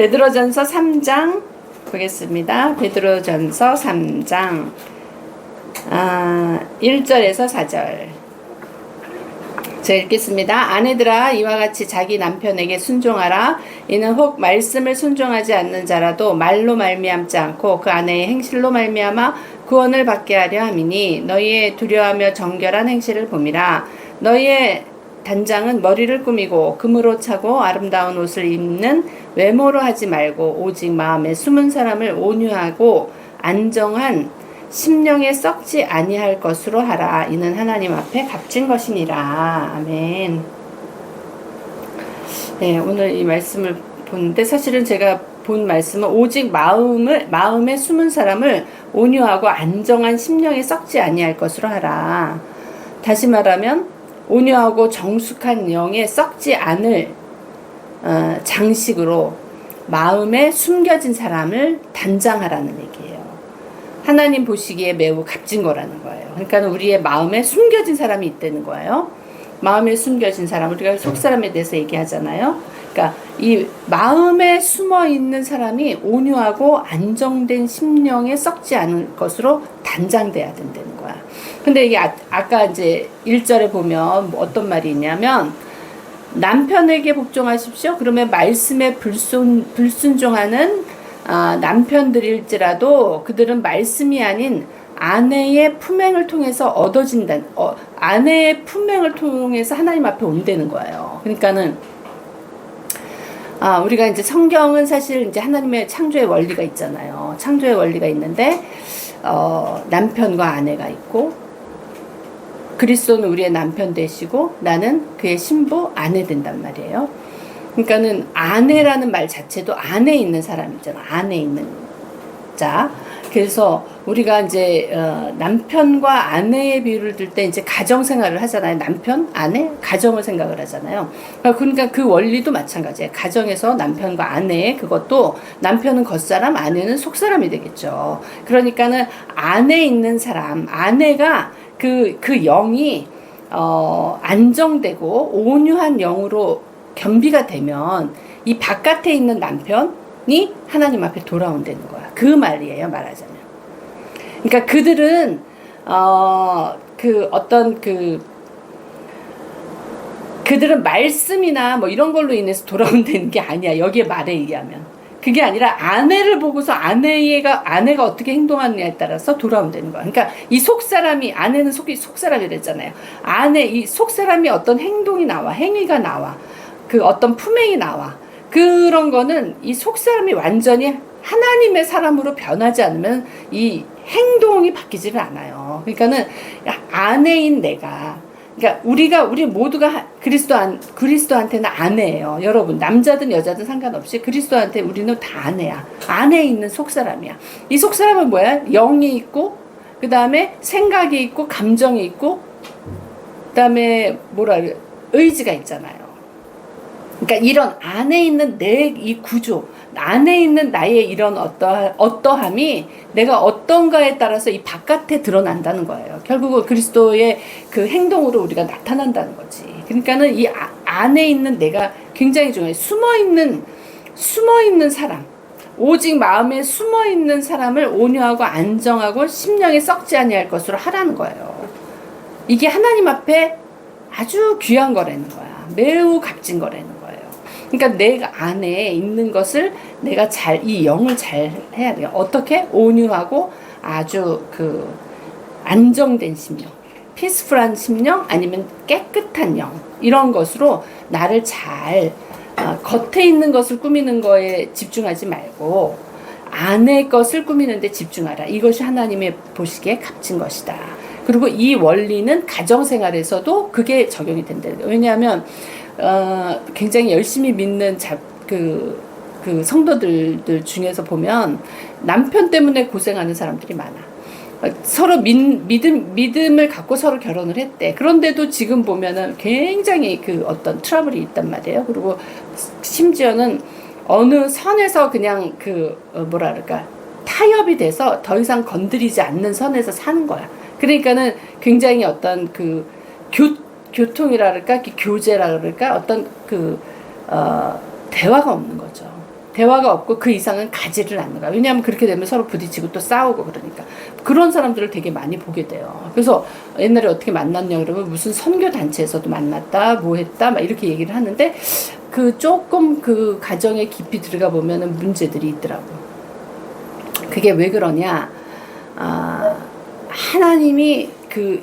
베드로전서 3장 보겠습니다. 베드로전서 3장 1절에서 4절 제가 읽겠습니다. 아내들아 이와 같이 자기 남편에게 순종하라. 이는 혹 말씀을 순종하지 않는 자라도 말로 말미암지 않고 그 아내의 행실로 말미암아 구원을 받게 하려 함이니 너희의 두려워하며 정결한 행실을 봄이라. 너희의 단장은 머리를 꾸미고 금으로 차고 아름다운 옷을 입는 외모로 하지 말고 오직 마음에 숨은 사람을 온유하고 안정한 심령에 썩지 아니할 것으로 하라. 이는 하나님 앞에 값진 것이니라. 아멘. 네, 오늘 이 말씀을 보는데 사실은 제가 본 말씀은 오직 마음에 숨은 사람을 온유하고 안정한 심령에 썩지 아니할 것으로 하라. 다시 말하면 온유하고 정숙한 영에 썩지 않을 장식으로 마음에 숨겨진 사람을 단장하라는 얘기예요. 하나님 보시기에 매우 값진 거라는 거예요. 그러니까 우리의 마음에 숨겨진 사람이 있다는 거예요. 마음에 숨겨진 사람, 우리가 속사람에 대해서 얘기하잖아요. 그러니까 이 마음에 숨어 있는 사람이 온유하고 안정된 심령에 썩지 않을 것으로 단장돼야 된다는 거야. 근데 이게 아까 이제 1절에 보면 어떤 말이 있냐면 남편에게 복종하십시오. 그러면 말씀에 불순종하는 남편들일지라도 그들은 말씀이 아닌 아내의 품행을 통해서 얻어진다. 아내의 품행을 통해서 하나님 앞에 온다는 거예요. 그러니까는 우리가 이제 성경은 사실 이제 하나님의 창조의 원리가 있잖아요. 창조의 원리가 있는데 남편과 아내가 있고 그리스도는 우리의 남편 되시고 나는 그의 신부 아내 된단 말이에요. 그러니까는 아내라는 말 자체도 안에 있는 사람 있잖아. 안에 있는 자. 그래서 우리가 이제 남편과 아내의 비유를 들 때 이제 가정 생활을 하잖아요. 남편, 아내, 가정을 생각을 하잖아요. 그러니까 그 원리도 마찬가지예요. 가정에서 남편과 아내의 그것도 남편은 겉사람, 아내는 속사람이 되겠죠. 그러니까는 안에 있는 사람, 아내가 그 영이 안정되고 온유한 영으로 겸비가 되면 이 바깥에 있는 남편이 하나님 앞에 돌아온다는 거야. 그 말이에요, 말하자면. 그러니까 그들은 그들은 말씀이나 뭐 이런 걸로 인해서 돌아온다는 게 아니야. 여기에 말에 의하면. 그게 아니라 아내를 보고서 아내가 어떻게 행동하느냐에 따라서 돌아온다는 거야. 그러니까 이 속사람이, 아내는 속사람이 됐잖아요. 이 속사람이 어떤 행동이 나와, 행위가 나와. 그 어떤 품행이 나와. 그런 거는 이 속사람이 완전히 하나님의 사람으로 변하지 않으면 이 행동이 바뀌지를 않아요. 그러니까는 아내인 내가, 그러니까 우리 모두가 그리스도한테는 아내예요. 여러분, 남자든 여자든 상관없이 그리스도한테 우리는 다 아내야. 안에 있는 속사람이야. 이 속사람은 뭐야? 영이 있고, 그 다음에 생각이 있고, 감정이 있고, 그 다음에 의지가 있잖아요. 그러니까 이런 안에 있는 내 이 구조, 안에 있는 나의 이런 어떠함이 내가 어떤가에 따라서 이 바깥에 드러난다는 거예요. 결국은 그리스도의 그 행동으로 우리가 나타난다는 거지. 그러니까는 이 안에 있는 내가 굉장히 중요해. 숨어 있는 사람, 오직 마음에 숨어 있는 사람을 온유하고 안정하고 심령에 썩지 아니할 것으로 하라는 거예요. 이게 하나님 앞에 아주 귀한 거라는 거야. 매우 값진 거라는 거예요. 그러니까 내가 안에 있는 것을 내가 이 영을 잘 해야 돼요. 어떻게? 온유하고 아주 안정된 심령, 피스풀한 심령, 아니면 깨끗한 영, 이런 것으로 나를 잘 겉에 있는 것을 꾸미는 거에 집중하지 말고 안의 것을 꾸미는 데 집중하라. 이것이 하나님의 보시기에 값진 것이다. 그리고 이 원리는 가정생활에서도 그게 적용이 된다. 왜냐하면 굉장히 열심히 믿는 그 성도들 중에서 보면 남편 때문에 고생하는 사람들이 많아. 서로 믿음을 갖고 서로 결혼을 했대. 그런데도 지금 보면은 굉장히 어떤 트러블이 있단 말이에요. 그리고 심지어는 어느 선에서 그냥 타협이 돼서 더 이상 건드리지 않는 선에서 사는 거야. 그러니까는 굉장히 어떤 교통이라 그럴까, 교제라 그럴까, 어떤 대화가 없는 거죠. 대화가 없고 그 이상은 가지를 않는 거야. 왜냐하면 그렇게 되면 서로 부딪히고 또 싸우고 그러니까. 그런 사람들을 되게 많이 보게 돼요. 그래서 옛날에 어떻게 만났냐 그러면 무슨 선교 단체에서도 만났다, 뭐 했다, 막 이렇게 얘기를 하는데 그 조금 그 가정에 깊이 들어가 보면은 문제들이 있더라고. 그게 왜 그러냐? 하나님이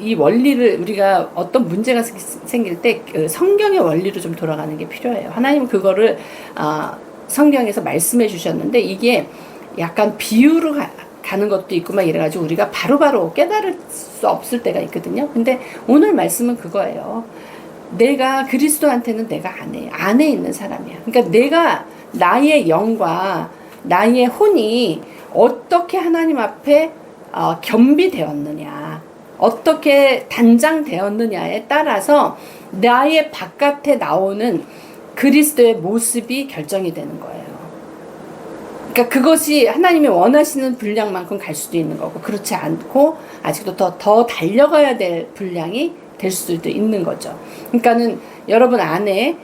이 원리를 우리가 어떤 문제가 생길 때 그 성경의 원리로 좀 돌아가는 게 필요해요. 하나님은 그거를 성경에서 말씀해 주셨는데 이게 약간 비유로 가는 것도 있고 막 이래가지고 우리가 바로바로 깨달을 수 없을 때가 있거든요. 근데 오늘 말씀은 그거예요. 내가 그리스도한테는 내가 안에 있는 사람이야. 그러니까 내가 나의 영과 나의 혼이 어떻게 하나님 앞에 겸비되었느냐, 어떻게 단장되었느냐에 따라서 나의 바깥에 나오는 그리스도의 모습이 결정이 되는 거예요. 그러니까 그것이 하나님이 원하시는 분량만큼 갈 수도 있는 거고 그렇지 않고 아직도 더 달려가야 될 분량이 될 수도 있는 거죠. 그러니까는 여러분 안에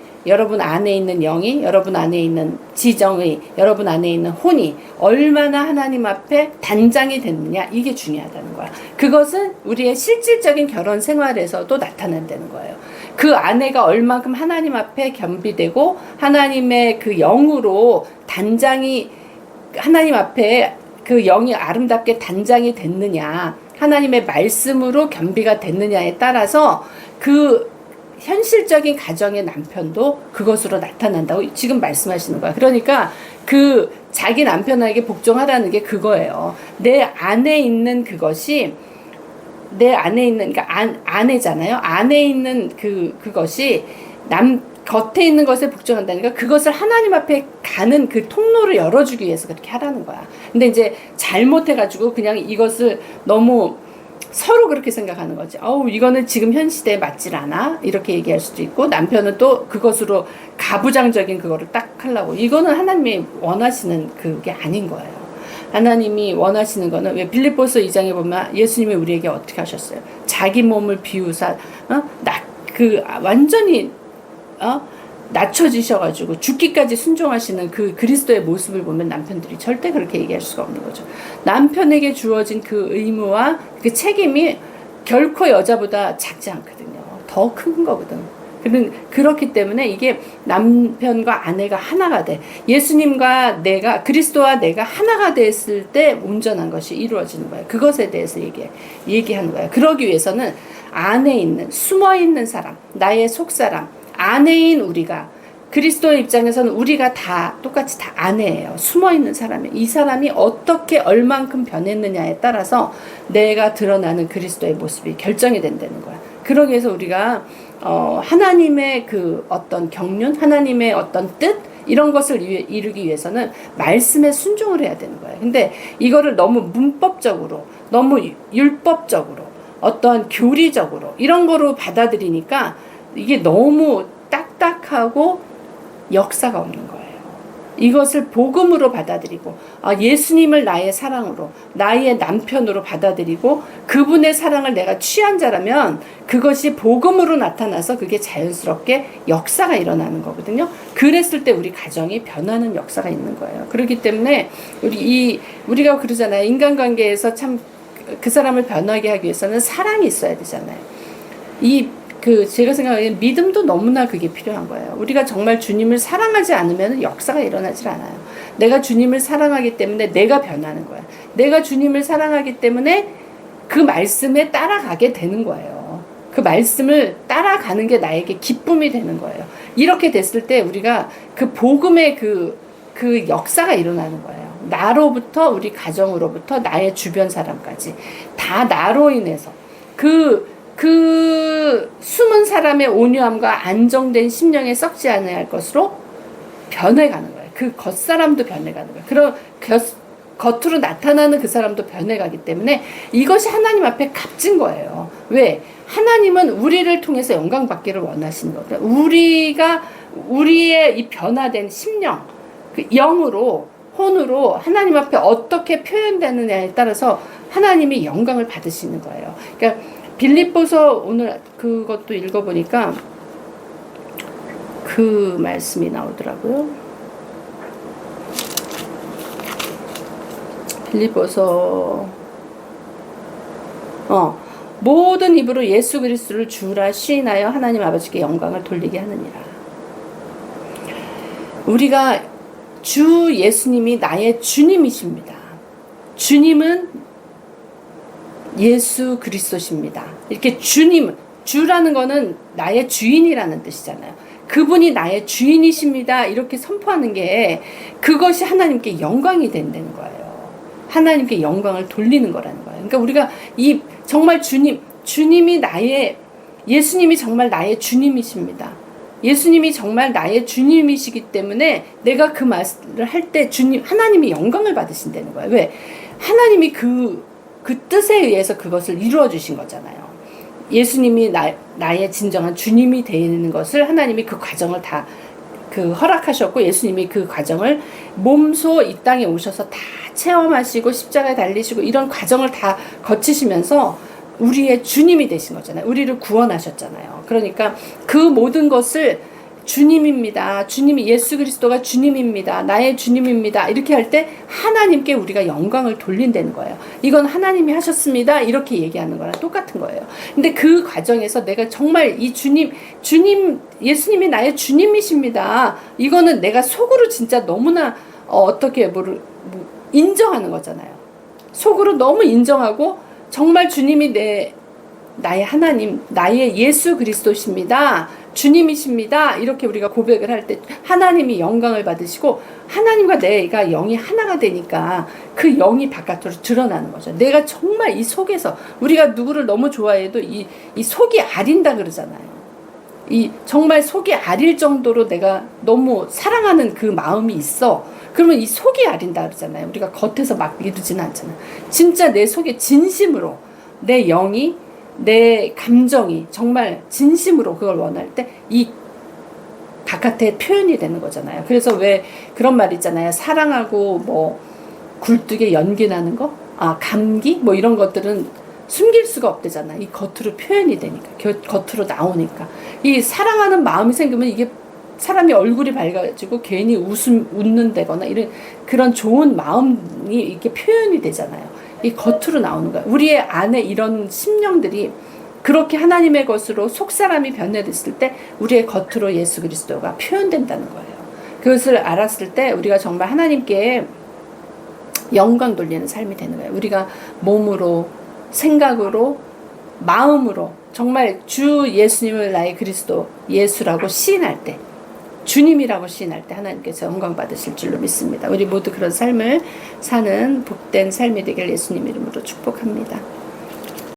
있는 영이, 여러분 안에 있는 지정의, 여러분 안에 있는 혼이 얼마나 하나님 앞에 단장이 됐느냐, 이게 중요하다는 거야. 그것은 우리의 실질적인 결혼 생활에서도 나타난다는 거예요. 그 아내가 얼만큼 하나님 앞에 겸비되고 하나님의 그 영으로 단장이, 하나님 앞에 그 영이 아름답게 단장이 됐느냐, 하나님의 말씀으로 겸비가 됐느냐에 따라서 그 현실적인 가정의 남편도 그것으로 나타난다고 지금 말씀하시는 거야. 그러니까 그 자기 남편에게 복종하라는 게 그거예요. 내 안에 있는 그것이 내 안에 있는, 그러니까 아내잖아요. 안에 있는 그것이 겉에 있는 것에 복종한다니까 그것을 하나님 앞에 가는 그 통로를 열어주기 위해서 그렇게 하라는 거야. 근데 이제 잘못해가지고 그냥 이것을 너무 서로 그렇게 생각하는 거지. 이거는 지금 현 시대에 맞질 않아. 이렇게 얘기할 수도 있고, 남편은 또 그것으로 가부장적인 그거를 딱 하려고. 이거는 하나님이 원하시는 그게 아닌 거예요. 하나님이 원하시는 거는, 왜 빌립보서 2장에 보면 예수님이 우리에게 어떻게 하셨어요? 자기 몸을 비우사, 완전히, 낮춰지셔가지고 죽기까지 순종하시는 그 그리스도의 모습을 보면 남편들이 절대 그렇게 얘기할 수가 없는 거죠. 남편에게 주어진 그 의무와 그 책임이 결코 여자보다 작지 않거든요. 더 큰 거거든. 그렇기 때문에 이게 남편과 아내가 하나가 돼. 예수님과 그리스도와 내가 하나가 됐을 때 온전한 것이 이루어지는 거예요. 그것에 대해서 얘기하는 거예요. 그러기 위해서는 안에 있는, 숨어 있는 사람, 나의 속사람, 아내인 우리가, 그리스도의 입장에서는 우리가 다 똑같이 다 아내예요. 숨어있는 사람이, 이 사람이 어떻게 얼만큼 변했느냐에 따라서 내가 드러나는 그리스도의 모습이 결정이 된다는 거야. 그러기 위해서 우리가 하나님의 그 어떤 경륜, 하나님의 어떤 뜻, 이런 것을 이루기 위해서는 말씀에 순종을 해야 되는 거예요. 근데 이거를 너무 문법적으로, 너무 율법적으로, 어떤 교리적으로 이런 거로 받아들이니까 이게 너무 딱딱하고 역사가 없는 거예요. 이것을 복음으로 받아들이고 예수님을 나의 사랑으로, 나의 남편으로 받아들이고 그분의 사랑을 내가 취한 자라면 그것이 복음으로 나타나서 그게 자연스럽게 역사가 일어나는 거거든요. 그랬을 때 우리 가정이 변하는 역사가 있는 거예요. 그렇기 때문에 우리가 그러잖아요. 인간관계에서 참 그 사람을 변하게 하기 위해서는 사랑이 있어야 되잖아요. 제가 생각하기엔 믿음도 너무나 그게 필요한 거예요. 우리가 정말 주님을 사랑하지 않으면 역사가 일어나질 않아요. 내가 주님을 사랑하기 때문에 내가 변하는 거야. 내가 주님을 사랑하기 때문에 그 말씀에 따라가게 되는 거예요. 그 말씀을 따라가는 게 나에게 기쁨이 되는 거예요. 이렇게 됐을 때 우리가 그 복음의 그 역사가 일어나는 거예요. 나로부터, 우리 가정으로부터 나의 주변 사람까지 다 나로 인해서 그 숨은 사람의 온유함과 안정된 심령에 썩지 않아야 할 것으로 변해가는 거예요. 그 겉사람도 변해가는 거예요. 그런 겉으로 나타나는 그 사람도 변해가기 때문에 이것이 하나님 앞에 값진 거예요. 왜? 하나님은 우리를 통해서 영광 받기를 원하시는 거예요. 우리의 이 변화된 심령, 그 영으로, 혼으로 하나님 앞에 어떻게 표현되느냐에 따라서 하나님이 영광을 받으시는 거예요. 그러니까 빌립보서 오늘 그것도 읽어보니까 그 말씀이 나오더라고요. 빌립보서 모든 입으로 예수 그리스도를 주라 시인하여 하나님 아버지께 영광을 돌리게 하느니라. 우리가 주 예수님이 나의 주님이십니다. 주님은 예수 그리스도십니다. 이렇게 주라는 거는 나의 주인이라는 뜻이잖아요. 그분이 나의 주인이십니다. 이렇게 선포하는 게 그것이 하나님께 영광이 된다는 거예요. 하나님께 영광을 돌리는 거라는 거예요. 그러니까 우리가 정말 예수님이 정말 나의 주님이십니다. 예수님이 정말 나의 주님이시기 때문에 내가 그 말을 할 때 하나님이 영광을 받으신다는 거예요. 왜? 하나님이 그 뜻에 의해서 그것을 이루어 주신 거잖아요. 예수님이 나의 진정한 주님이 되는 것을 하나님이 그 과정을 다 허락하셨고, 예수님이 그 과정을 몸소 이 땅에 오셔서 다 체험하시고 십자가에 달리시고 이런 과정을 다 거치시면서 우리의 주님이 되신 거잖아요. 우리를 구원하셨잖아요. 그러니까 그 모든 것을 주님입니다. 주님이 예수 그리스도가 주님입니다. 나의 주님입니다. 이렇게 할 때 하나님께 우리가 영광을 돌린다는 거예요. 이건 하나님이 하셨습니다. 이렇게 얘기하는 거랑 똑같은 거예요. 근데 그 과정에서 내가 정말 이 주님 예수님이 나의 주님이십니다. 이거는 내가 속으로 진짜 너무나 인정하는 거잖아요. 속으로 너무 인정하고 정말 주님이 나의 하나님, 나의 예수 그리스도십니다. 주님이십니다. 이렇게 우리가 고백을 할 때 하나님이 영광을 받으시고 하나님과 내가 영이 하나가 되니까 그 영이 바깥으로 드러나는 거죠. 내가 정말 이 속에서 우리가 누구를 너무 좋아해도 이 속이 아린다 그러잖아요. 정말 속이 아릴 정도로 내가 너무 사랑하는 그 마음이 있어. 그러면 이 속이 아린다 그러잖아요. 우리가 겉에서 막 이루지는 않잖아요. 진짜 내 속에 진심으로 내 영이 내 감정이 정말 진심으로 그걸 원할 때 이 바깥에 표현이 되는 거잖아요. 그래서 왜 그런 말 있잖아요. 사랑하고 굴뚝에 연기 나는 거, 감기 이런 것들은 숨길 수가 없대잖아. 이 겉으로 표현이 되니까, 겉으로 나오니까. 이 사랑하는 마음이 생기면 이게 사람이 얼굴이 밝아지고 괜히 웃는다거나 이런 그런 좋은 마음이 이렇게 표현이 되잖아요. 이 겉으로 나오는 거야. 우리의 안에 이런 심령들이 그렇게 하나님의 것으로 속사람이 변해됐을 때 우리의 겉으로 예수 그리스도가 표현된다는 거예요. 그것을 알았을 때 우리가 정말 하나님께 영광 돌리는 삶이 되는 거예요. 우리가 몸으로, 생각으로, 마음으로 정말 주 예수님을 나의 그리스도 예수라고 시인할 때, 주님이라고 시인할 때 하나님께서 영광 받으실 줄로 믿습니다. 우리 모두 그런 삶을 사는 복된 삶이 되길 예수님 이름으로 축복합니다.